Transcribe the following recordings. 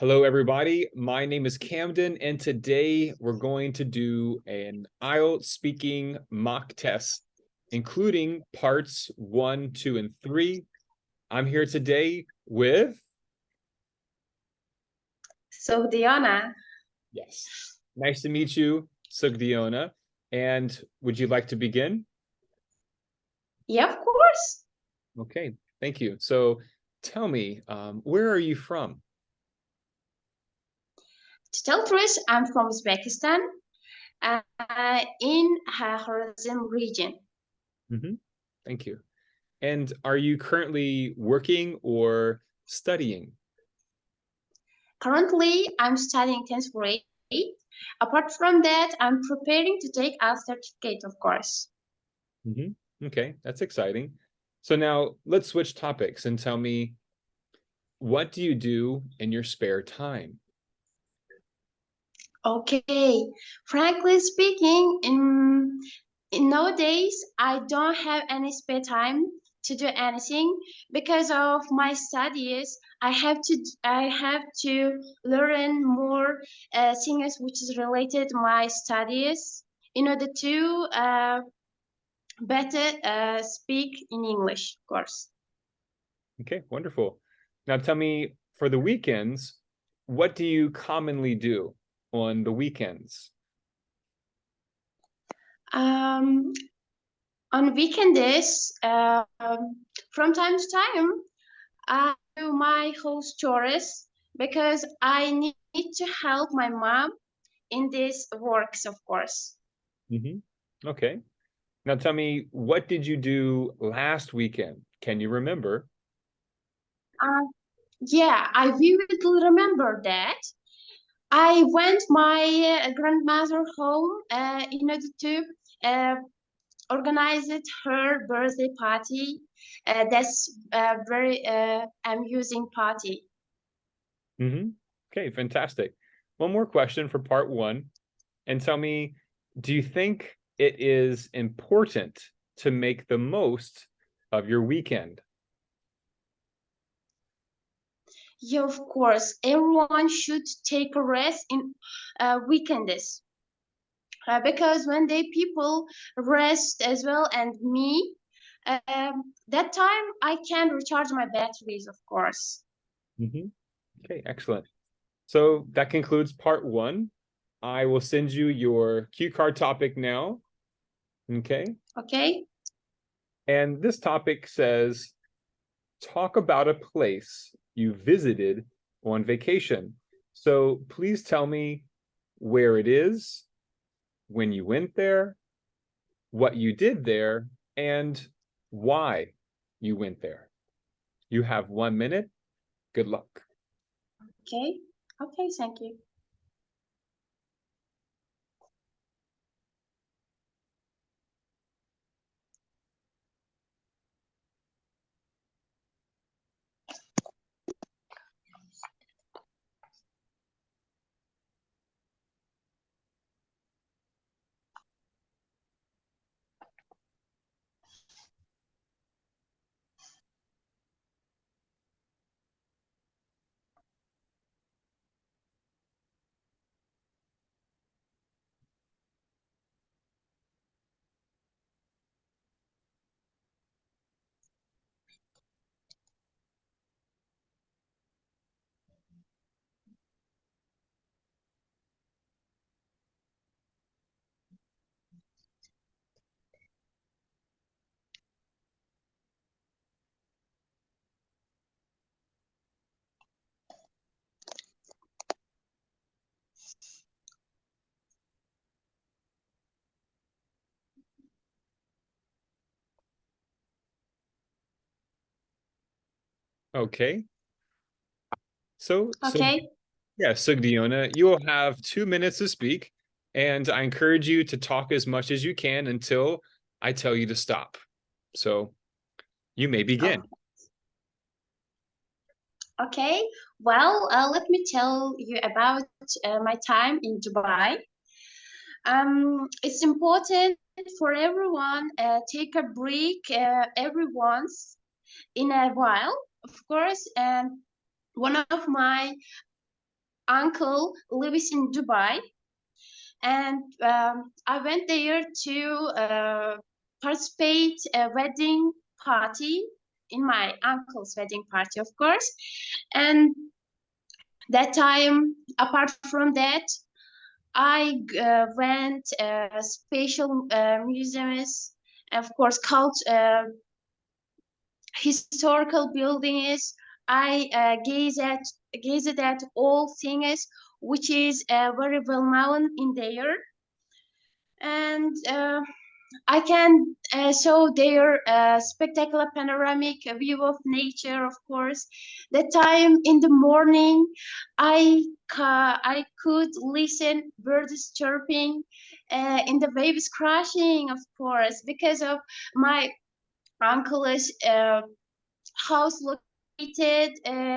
Hello, everybody. My name is Camden, and today we're going to do an IELTS speaking mock test, including parts 1, 2, and 3. I'm here today with... So, Diana. Yes. Nice to meet you, Sugdiona. And would you like to begin? Yeah, of course. Okay, thank you. So tell me, where are you from? To tell truth, I'm from Uzbekistan, in Horizon region. Thank you. And are you currently working or studying? Currently, I'm studying 10th grade. Apart from that, I'm preparing to take a certificate, of course. Okay, that's exciting. So now let's switch topics and tell me, what do you do in your spare time? Okay, frankly speaking, in nowadays, I don't have any spare time to do anything because of my studies. I have to learn more things which is related to my studies in order to better speak in English, of course. Okay, wonderful. Now tell me, for the weekends, what do you commonly do on the weekends? Um, on weekends, from time to time, I do my house chores because I need to help my mom in these works, of course. Okay. Now tell me, what did you do last weekend? Can you remember? Uh, yeah, I vividly remember that. I went my grandmother home in order to uh, organize her birthday party. That's a very amusing party. Okay, fantastic. One more question for part 1. And tell me, do you think it is important to make the most of your weekend? Yeah, of course, everyone should take a rest in weekends because when they people rest as well and me, that time I can recharge my batteries, of course. Okay, excellent. So that concludes part 1. I will send you your cue card topic now. Okay. Okay. And this topic says, talk about a place you visited on vacation. So please tell me where it is, when you went there, what you did there, and why you went there. You have 1 minute. Good luck. Okay. Okay, thank you. Okay. So Okay. yeah, Sugdiona, you will have 2 minutes to speak, and I encourage you to talk as much as you can until I tell you to stop. So you may begin. Oh, okay. Well, let me tell you about my time in Dubai. It's important for everyone take a break every once in a while, of course. And one of my uncle lives in Dubai, and I went there to participate a wedding party, in my uncle's wedding party, of course. And that time, apart from that, I went special museums, of course, historical buildings. I gazed at all things which is very well known in there, and I can show their spectacular panoramic view of nature, of course. That time in the morning, I could listen birds chirping, in the waves crashing, of course, because of my uncle's house located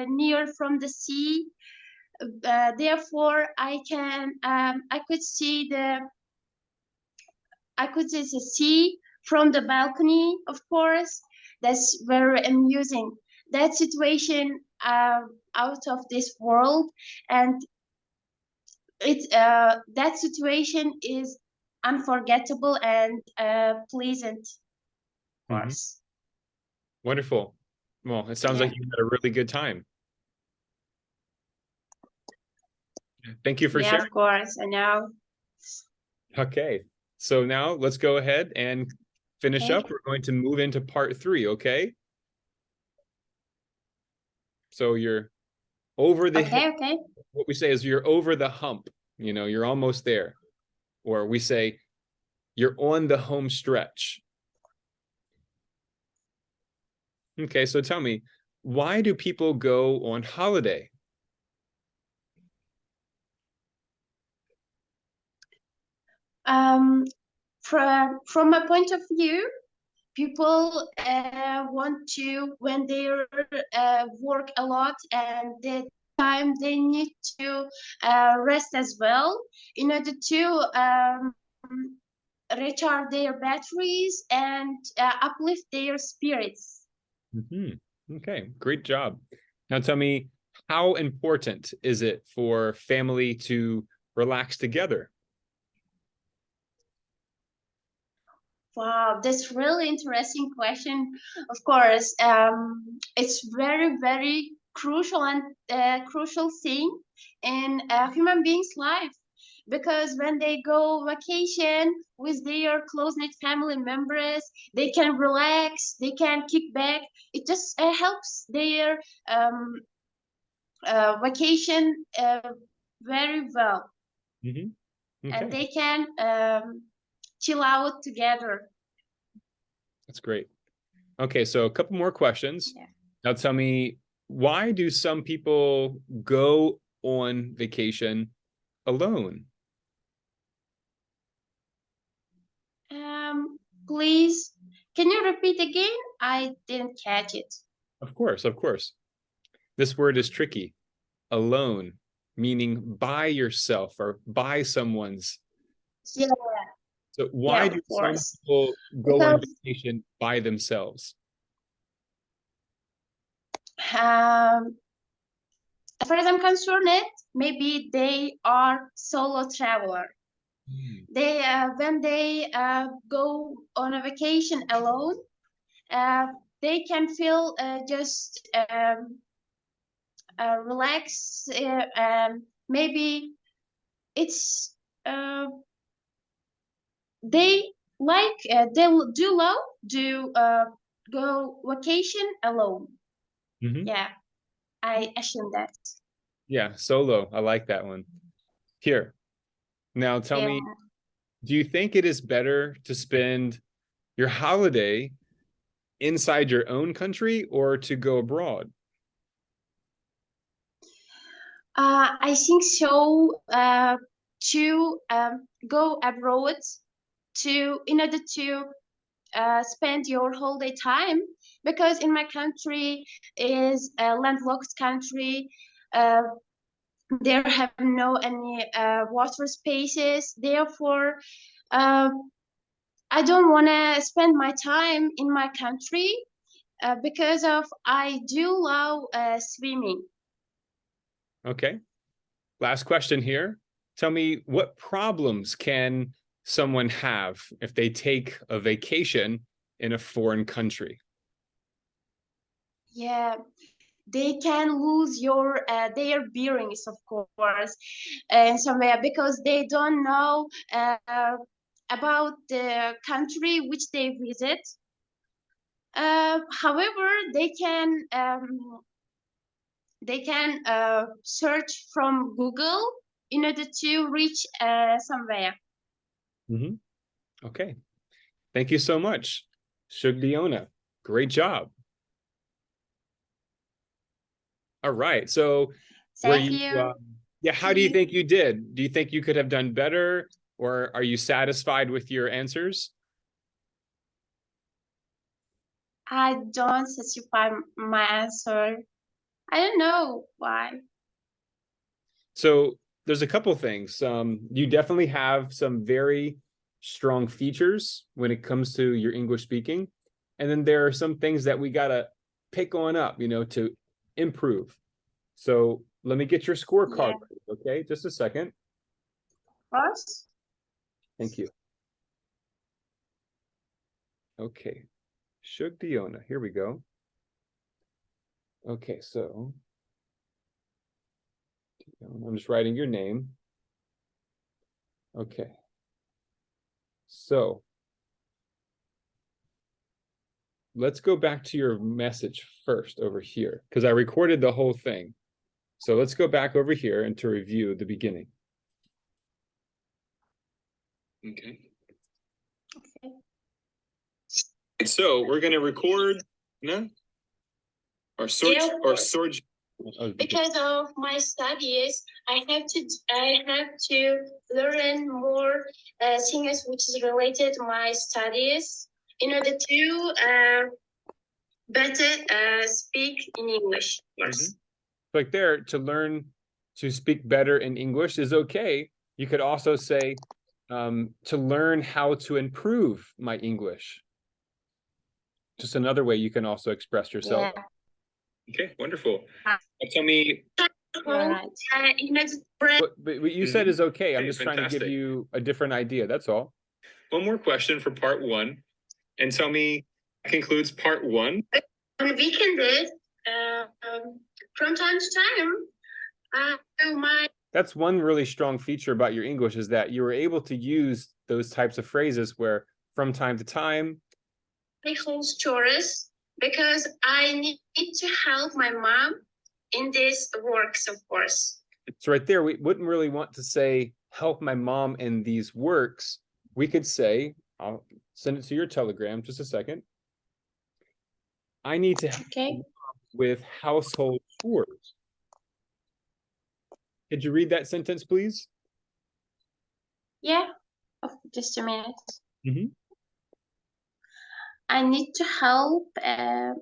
near from the sea. Therefore, I could see the sea from the balcony, of course. That's very amusing. That situation out of this world, and that situation is unforgettable and pleasant, of Mhm. course. Wonderful. Well, it sounds Yeah. like you had a really good time. Thank you for Yeah, sharing. of course. I know. Okay, so now let's go ahead and finish Okay. up. We're going to move into part 3, okay? So you're over the hill. Okay. Okay. What we say is you're over the hump. You know, you're almost there. Or we say you're on the home stretch. Okay, so tell me, why do people go on holiday? Um, from my point of view, people want to, when they work a lot and the time they need to rest as well, in order to recharge their batteries and uplift their spirits. Mhm. Okay, great job. Now tell me, how important is it for family to relax together? Wow, that's really interesting question. Of course, it's very, very crucial and crucial thing in a human being's life, because when they go vacation with their close-knit family members, they can relax, they can kick back. It just helps their um, vacation very well, Mhm. and Okay, they can chill out together. that's great. Okay, so a couple more questions. Yeah. Now tell me, why do some people go on vacation alone? Um, Please, can you repeat again? I didn't catch it. Of course, of course. This word is tricky. Alone, meaning by yourself or by someone's. Yeah, So yeah, why of do some course. people go on Because vacation by themselves? um, as far as I'm concerned, maybe they are solo traveler. Hmm. They when they go on a vacation alone, uh, they can feel just relax. Maybe it's uh, they they do love to go vacation alone. Mhm. Yeah, I assume that. Yeah, solo. I like that one. Here. Now tell Yeah. me, do you think it is better to spend your holiday inside your own country or to go abroad? I think so. To go abroad to in order to spend your holiday time, because in my country is a landlocked country. Uh, there have no any water spaces. Therefore, uh, I don't want to spend my time in my country because of I do love swimming. Okay. last question here. Tell me, what problems can someone have if they take a vacation in a foreign country? Yeah, they can lose their bearings, of course, in somewhere because they don't know about the country which they visit. However, they can search from Google in order to reach somewhere. Mhm. Okay. Thank you so much, Shugdiona. Great job. All right. So were Thank you, you. yeah, how do you think you did? Do you think you could have done better, or are you satisfied with your answers? I don't specify my answer. I don't know why. So there's a couple things. You definitely have some very strong features when it comes to your English speaking. And then there are some things that we got to pick on up, to improve. So let me get your scorecard, Yeah, okay? Just a second. of course. Thank you. Okay. Shugdiona, here we go. Okay, so I'm just writing your name. Okay. So let's go back to your message first over here, because I recorded the whole thing. So let's go back over here and to review the beginning. Okay. Okay. So we're going to record, no? Or sort, Yeah, or sort. because of my studies, I have to learn more things which is related to my studies in order to better speak in English. Yes. Like there, to learn to speak better in English is okay. You could also say, to learn how to improve my English. Just another way you can also express yourself. Yeah. Okay, wonderful. Tell me. Right. What you said is okay. I'm Okay, just trying to give fantastic. you a different idea. That's all. One more question for part one, and tell me that concludes part one. On weekends, from time to time, my That's one really strong feature about your English, is that you were able to use those types of phrases where from time to time. I host chores because I need to help my mom in these works, of course. So right there, we wouldn't really want to say help my mom in these works. We could say, I'll send it to your Telegram, just a second. I need to help Okay. with household chores. Could you read that sentence, please? Yeah. Oh, just a minute. Mm-hmm. I need to help. I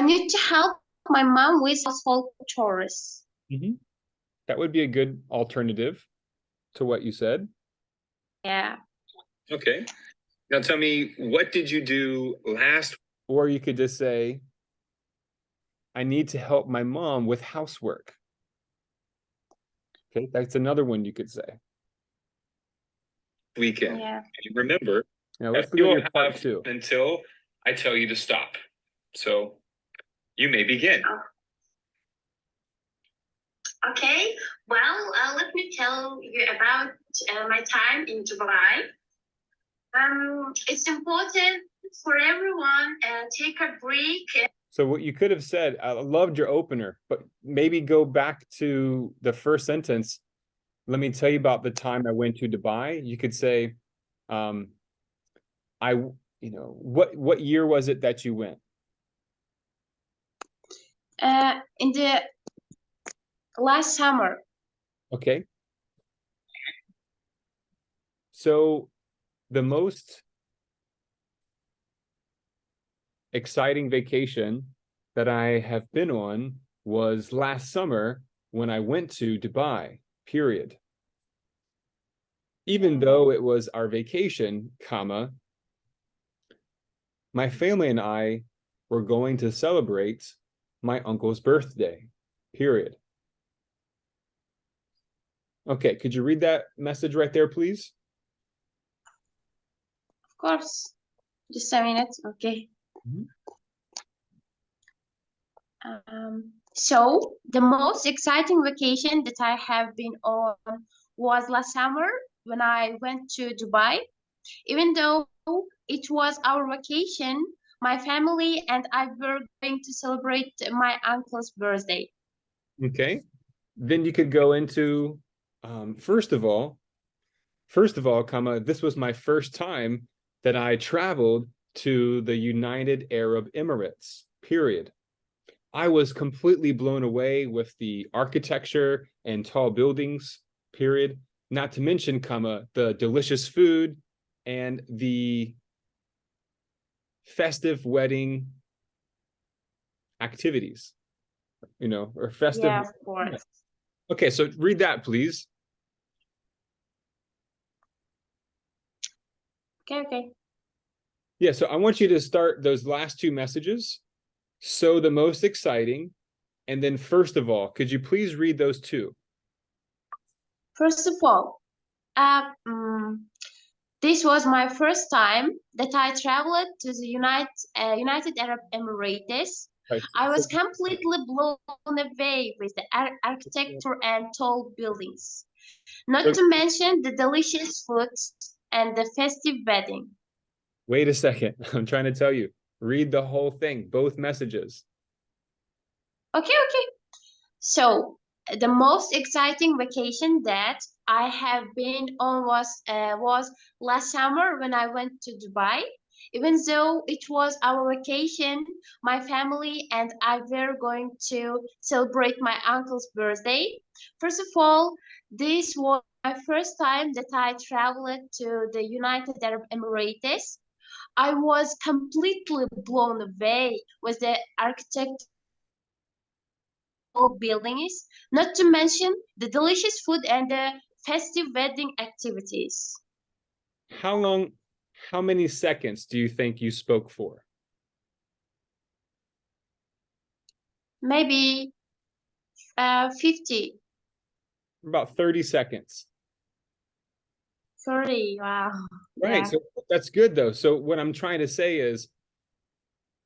need to help my mom with household chores. Mm-hmm. That would be a good alternative to what you said. Yeah. Okay. Now tell me, what did you do last? Or you could just say, I need to help my mom with housework. Okay, that's another one you could say. Weekend? Yeah. And remember, Now let's you look at will your part have two. until I tell you to stop. So you may begin. Okay. Well, let me tell you about my time in Dubai. It's important for everyone take a break. So what you could have said, I loved your opener, but maybe go back to the first sentence. Let me tell you about the time I went to Dubai. You could say, what year was it that you went? In the last summer. Okay. So the most exciting vacation that I have been on was last summer when I went to Dubai, period. Even though it was our vacation, comma, my family and I were going to celebrate my uncle's birthday, period. Okay, could you read that message right there, please? Of course. Just a minute. Okay. Mhm. So the most exciting vacation that I have been on was last summer when I went to Dubai. Even though it was our vacation, my family and I were going to celebrate my uncle's birthday. Okay, then you could go into, first of all, comma, this was my first time that I traveled to the United Arab Emirates, period. I was completely blown away with the architecture and tall buildings, period. Not to mention, comma, the delicious food and the festive wedding activities, or festive. Yeah, of course. Okay, so read that, please. Okay. Yeah, so I want you to start those last two messages. So the most exciting. And then first of all, could you please read those two? First of all, uh, mm, this was my first time that I traveled to the United Arab Emirates. Right. I So, was completely blown away with the architecture and tall buildings, not so to mention the delicious food and the festive wedding. wait a second. I'm trying to tell you. Read the whole thing, both messages. Okay. So the most exciting vacation that I have been on was last summer when I went to Dubai. Even though it was our vacation, my family and I were going to celebrate my uncle's birthday. First of all, this was my first time that I traveled to the United Arab Emirates. I was completely blown away with the architecture buildings, not to mention the delicious food and the festive wedding activities. How long, how many seconds do you think you spoke for? Maybe 50, About 30 seconds. 30. Wow. Right. Yeah. So that's good though. So what I'm trying to say is,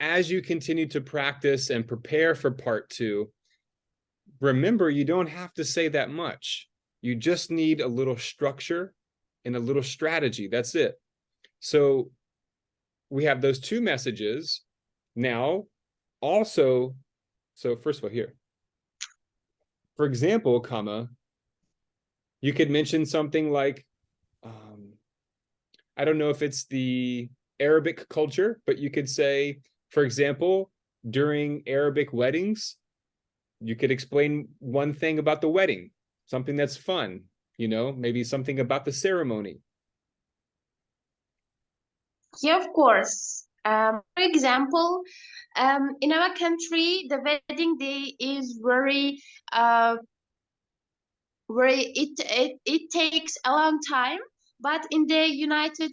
as you continue to practice and prepare for part two, remember you don't have to say that much. You just need a little structure and a little strategy. That's it. So we have those two messages. Now, also, so first of all, here, for example, comma, you could mention something like, I don't know if it's the Arabic culture, but you could say, for example, during Arabic weddings, you could explain one thing about the wedding, something that's fun, maybe something about the ceremony. Yeah, of course. For example, in our country, the wedding day is uh, it takes a long time. But in the United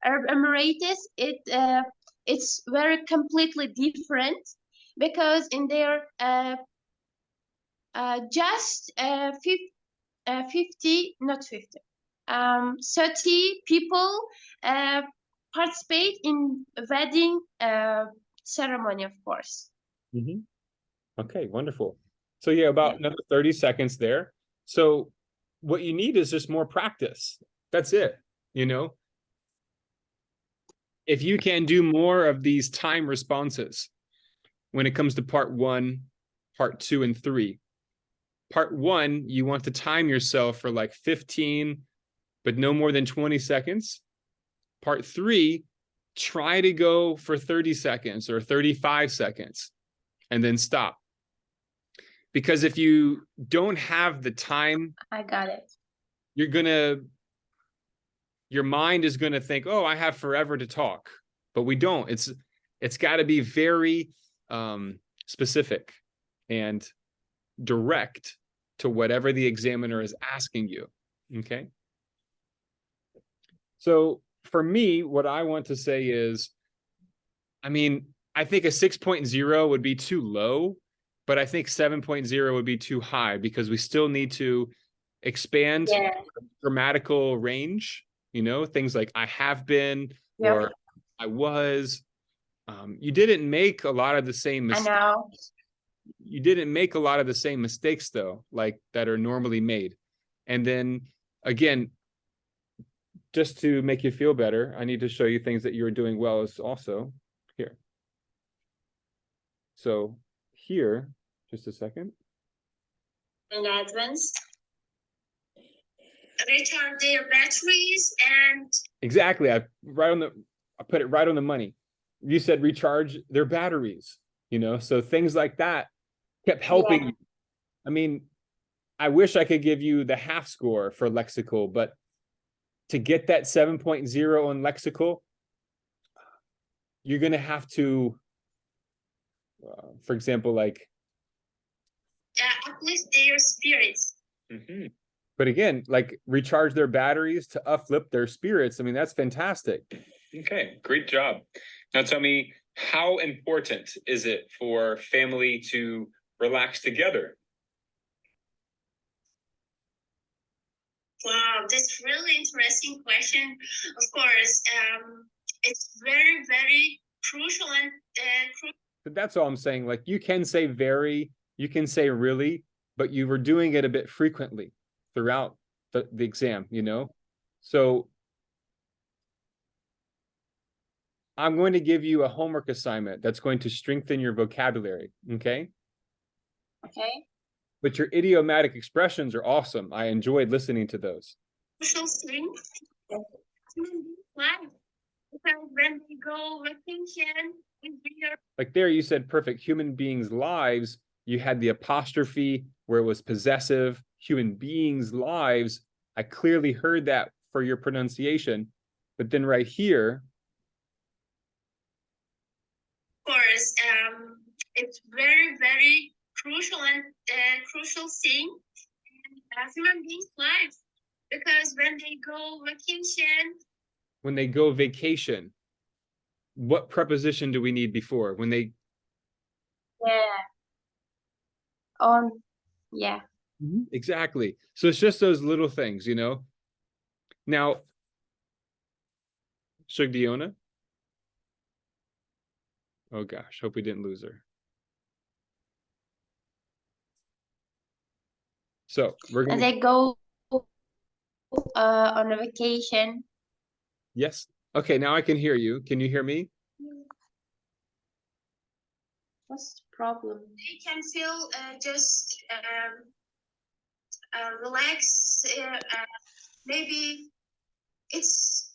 Arab Emirates, it's very completely different because in there just 50, not 50, 30 people uh, participate in wedding ceremony, of course. Mm-hmm. Okay, wonderful. So yeah, about another 30 seconds there. So what you need is just more practice. That's it. If you can do more of these time responses when it comes to part one, part two, and three. Part one, you want to time yourself for like 15, but no more than 20 seconds. Part three, try to go for 30 seconds or 35 seconds and then stop. Because if you don't have the time, I got it. your mind is gonna think, oh, I have forever to talk. But we don't. It's got to be very specific and direct to whatever the examiner is asking you. Okay. So for me, what I want to say is, I think a 6.0 would be too low. but I think 7.0 would be too high because we still need to expand Yeah. grammatical range, you know, things like I have been Yeah. or I was. You didn't make a lot of the same I mistakes. know. You didn't make a lot of the same mistakes though, like that are normally made. And then again, just to make you feel better, I need to show you things that you're doing well as also here. So here, just a second. In advance, recharge their batteries and Exactly. I put it right on the money. You said recharge their batteries, you know, so things like that kept helping you. I mean, I wish I could give you the half score for lexical, but to get that 7.0 on lexical, you're going to have to, for example, like uplift their spirits. Mhm. but again, like recharge their batteries to uplift their spirits. I mean, that's fantastic. Okay, great job. Now tell me, how important is it for family to relax together? Wow, that's really interesting question. Of course, it's very, very crucial and But that's all I'm saying. Like you can say very, you can say really, but you were doing it a bit frequently throughout the exam, you know? So I'm going to give you a homework assignment that's going to strengthen your vocabulary, okay? okay. But your idiomatic expressions are awesome. I enjoyed listening to those. Crucial thing. Life. Because when they go vacation, Like there you said perfect human beings' lives. You had the apostrophe where it was possessive. Human beings' lives. I clearly heard that for your pronunciation. But then right here, of course, it's very, very crucial and crucial thing in human beings' life. Because when they go vacation, what preposition do we need before? When they yeah. On, yeah. exactly. So it's just those little things, you know. Now, Shugdiona. Oh gosh, hope we didn't lose her. So we're And gonna they go on a vacation. yes. Okay, now I can hear you. Can you hear me? What's the problem? They can feel just relax. Maybe it's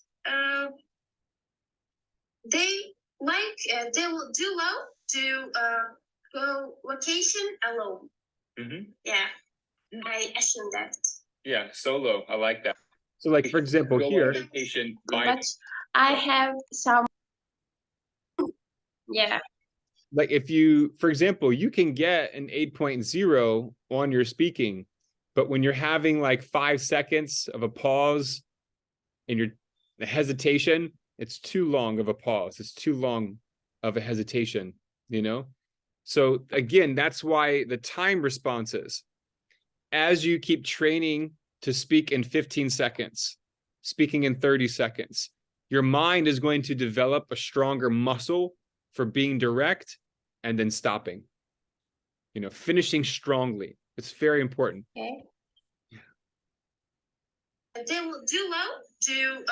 they like they will do well to go vacation alone. Mhm. Yeah, I assume that. Yeah, solo. I like that. So like for example Go on here, vacation by But I have some. Yeah. like if you, for example, you can get an 8.0 on your speaking, but when you're having like 5 seconds of a pause and your hesitation, it's too long of a pause. It's too long of a hesitation, you know? So again, that's why the time responses, as you keep training to speak in 15 seconds, speaking in 30 seconds, your mind is going to develop a stronger muscle for being direct and then stopping, you know, finishing strongly. It's very important. Okay. They will do well to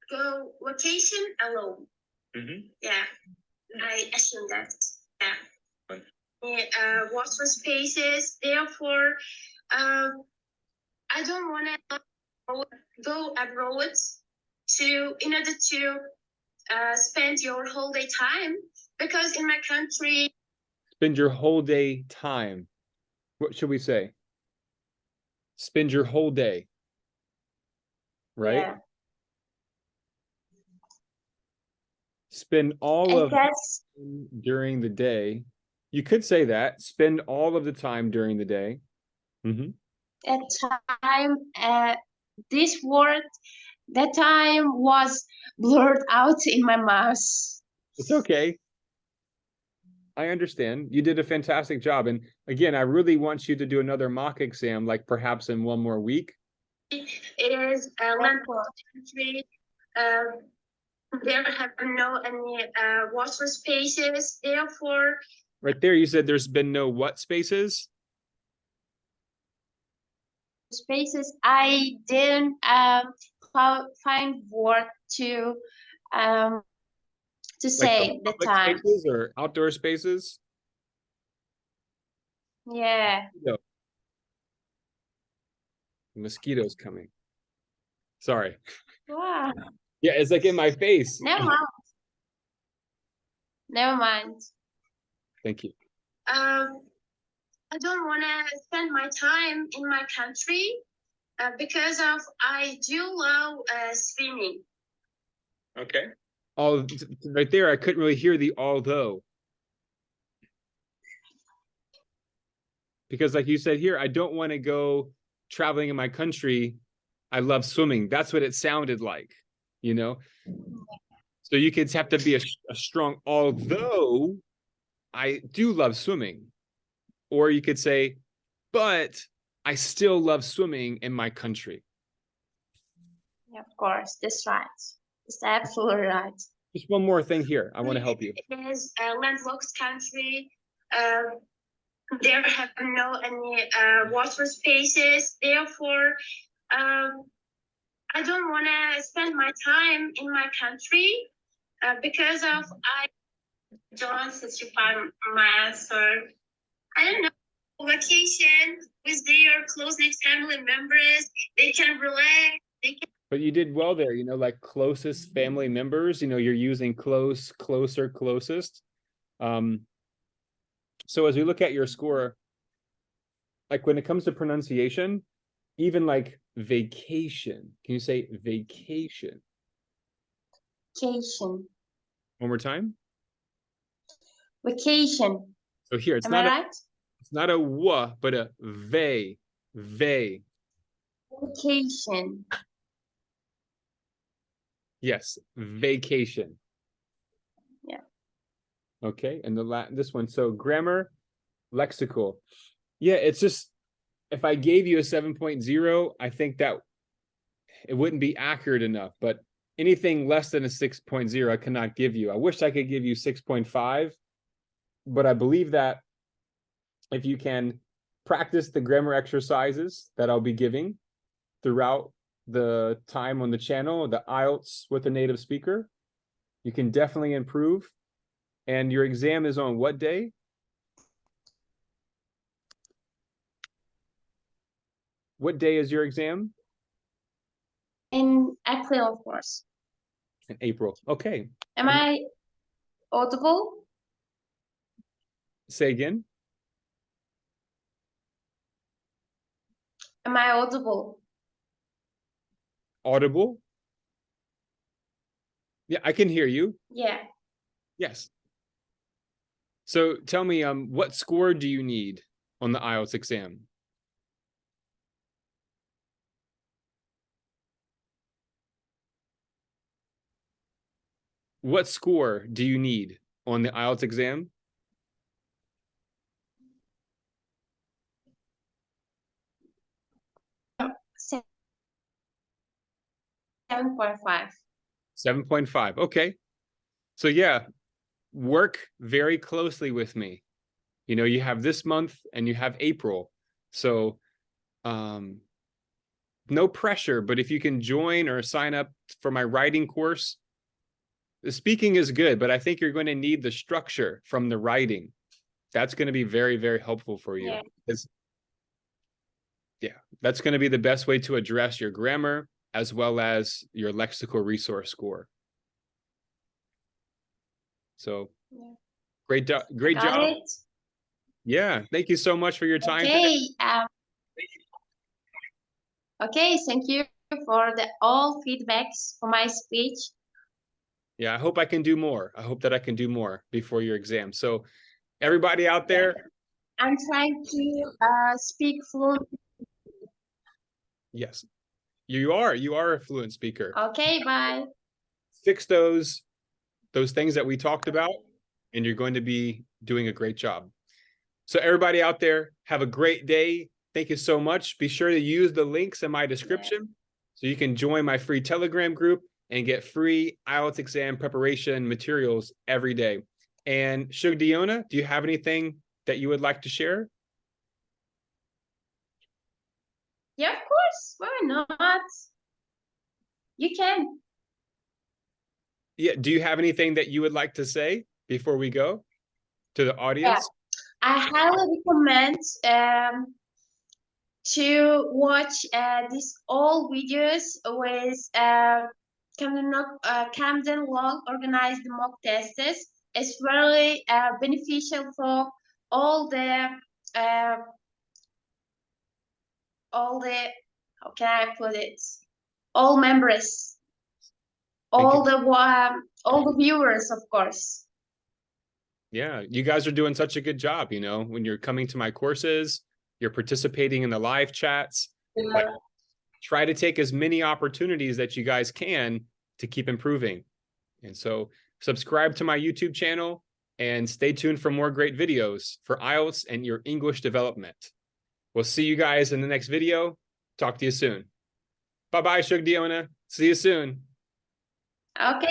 go vacation alone. Mhm. Yeah, I assume that. Yeah. And water spaces. Therefore, I don't want to go abroad in order to spend your holiday time, because in my country. Spend your whole day time. What should we say? Spend your whole day. Right? Yeah. Spend all And of that's during the day. You could say that. Spend all of the time during the day. at time this word that time was blurred out in my mouth. It's okay. I understand. You did a fantastic job. And again, I really want you to do another mock exam, like perhaps in 1 more week. It is a landlocked country. There have no any water spaces. Therefore, Right there, you said there's been no what spaces? I didn't find word to say Like the public time. spaces or outdoor spaces? Yeah. No. Mosquitoes coming. Sorry. Wow. Yeah, it's like in my face. Never mind. Never mind. Thank you. I don't want to spend my time in my country because of I do love swimming. Okay. All right there, I couldn't really hear the although. Because like you said here, I don't want to go traveling in my country. I love swimming. That's what it sounded like, you know? So you kids have to be a strong, although I do love swimming. Or you could say, but I still love swimming in my country. Yeah, of course, that's right. That's absolutely right. Just one more thing here. I want to help you. It is a landlocked country. There have no any water spaces. Therefore, I don't want to spend my time in my country because of I don't specify my answer. I don't know. Vacation with their closest family members, they can relax. But you did well there, you know, like closest family members, you know, you're using close, closer, closest. So as we look at your score, like when it comes to pronunciation, even like vacation, can you say vacation? Vacation. One more time. Vacation. So here, it's Am not I a, right? it's not a wa, but a vey. Vacation. Yes, vacation. Yeah. Okay, and this one. So grammar, lexical. Yeah, it's just if I gave you a 7.0, I think that it wouldn't be accurate enough. But anything less than a 6.0, I cannot give you. I wish I could give you 6.5, but I believe that if you can practice the grammar exercises that I'll be giving throughout the time on the channel, the IELTS with a native speaker, you can definitely improve. And your exam is on what day? What day is your exam? In April, of course. In April. Okay. Am I audible? Say again. Am I audible? Audible? Yeah, I can hear you. Yeah. Yes. So tell me, what score do you need on the IELTS exam? What score do you need on the IELTS exam? Oh, 7.5. 7.5. Okay. So yeah, work very closely with me. You know, you have this month and you have April. So no pressure, but if you can join or sign up for my writing course, the speaking is good, but I think you're going to need the structure from the writing. That's going to be very, very helpful for you. Yeah, that's going to be the best way to address your grammar as well as your lexical resource score. So great job. Yeah, thank you so much for your time. Okay. Okay, thank you for all feedbacks for my speech. Yeah, I hope I can do more. I hope that I can do more before your exam. So everybody out there. I'm trying to speak fluent. Yes, you are a fluent speaker. Okay, bye. Fix those things that we talked about, and you're going to be doing a great job. So everybody out there, have a great day. Thank you so much. Be sure to use the links in my description so you can join my free Telegram group and get free IELTS exam preparation materials every day. And Shugdiona, do you have anything that you would like to share? Yeah, of course. Why not? You can. Yeah, do you have anything that you would like to say before we go to the audience? I highly recommend to watch these all videos with Camden Long organized mock tests. It's very beneficial for all the how can I put it? All members, all the viewers, of course. Yeah, you guys are doing such a good job, you know, when you're coming to my courses, you're participating in the live chats. Like, try to take as many opportunities that you guys can to keep improving. And so subscribe to my YouTube channel and stay tuned for more great videos for IELTS and your English development. We'll see you guys in the next video. Talk to you soon. Bye-bye, Shugdiona. See you soon. Okay.